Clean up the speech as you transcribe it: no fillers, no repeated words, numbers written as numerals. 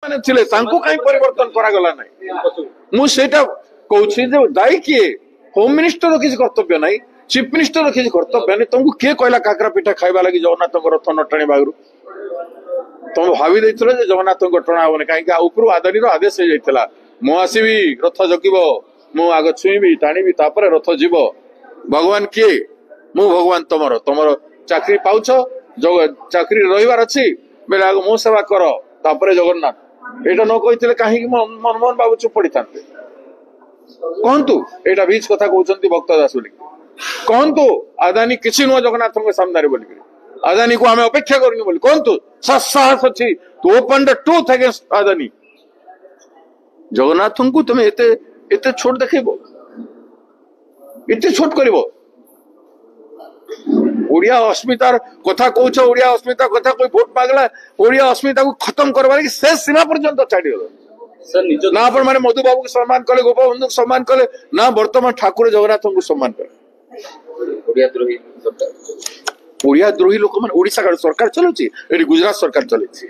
ମାନେ ଥିଲେ ତାଙ୍କୁ କାହିଁ ପରିବର୍ତ୍ତନ କରାଗଲା ନାହିଁ ମୁଁ ସେଇଟା କହୁଛି ଯେ ଦାୟୀ କିଏ ହୋମ ମିନିଷ୍ଟର କିଛି କର୍ତ୍ତବ୍ୟ ନାହିଁ ଚିଫ ମିନିଷ୍ଟର କିଛି କର୍ତ୍ତବ୍ୟ ନାହିଁ ତମକୁ କିଏ କହିଲା କାକରା ପିଠା ଖାଇବା ଲାଗି ଜଗନ୍ନାଥଙ୍କ ରଥ ନ ଟାଣିବା ଆଗରୁ ତମେ ଭାବି ଦେଇଥିଲ ଯେ ଜଗନ୍ନାଥଙ୍କ ଟଣା ହବନି କାହିଁକି ଉପରୁ ଆଦାନୀର ଆଦେଶ ହେଇଯାଇଥିଲା ମୁଁ ଆସିବି ରଥ ଜଗିବ ମୁଁ ଆଗ ଛୁଇଁବି ଟାଣିବି ତାପରେ ରଥ ଯିବ ଭଗବାନ କିଏ ମୁଁ ଭଗବାନ ତମର ତମର ଚାକିରି ପାଉଛ ଚାକିରି ରହିବାର ଅଛି ବେଲେ ଆଗ ମୋ ସେବା କର ତାପରେ ଜଗନ୍ନାଥ ଏଇଟା ନ କହିଥିଲେ କାହିଁକି ମନମୋହନ ବାବୁ ଚୁପ ପଡିଥାନ୍ତେ କହନ୍ତୁ ଏଇଟା ବିଚ କଥା କହୁଛନ୍ତି ଭକ୍ତ ଦାସ ବୋଲି କହନ୍ତୁ ଆଦାନୀ କିଛି ନୁହଁ ଜଗନ୍ନାଥଙ୍କ ସାମ୍ନାରେ ବୋଲିକିରି ଆଦାନୀ କୁ ଆମେ ଅପେକ୍ଷା କରୁନି ବୋଲି କହନ୍ତୁ ସାହସ ଅଛି ଟୁ ଓପନ ଦ ଟ୍ରୁଥ ଅଗେନ୍ଷ୍ଟ ଆଦାନୀ ଜଗନ୍ନାଥଙ୍କୁ ତମେ ଏତେ ଏତେ ଛୋଟ ଦେଖେଇବ ଏତେ ଛୋଟ କରିବ ओडिया अस्मितार कथा कौच ओडिया अस्मिता कथा कोई भोट मागला ओडिया अस्मिता को खत्म करवार की शेष सीमा पर्यंत छाड़ीगल ना अपन माने मधु बाबू को सम्मान कले गोपबंधु को सम्मान कले ना वर्तमान ठाकुर जगन्नाथ को सम्मान कले ओडिया द्रोही लोक मान ओडिशा सरकार चलुची गुजरात सरकार चलुची।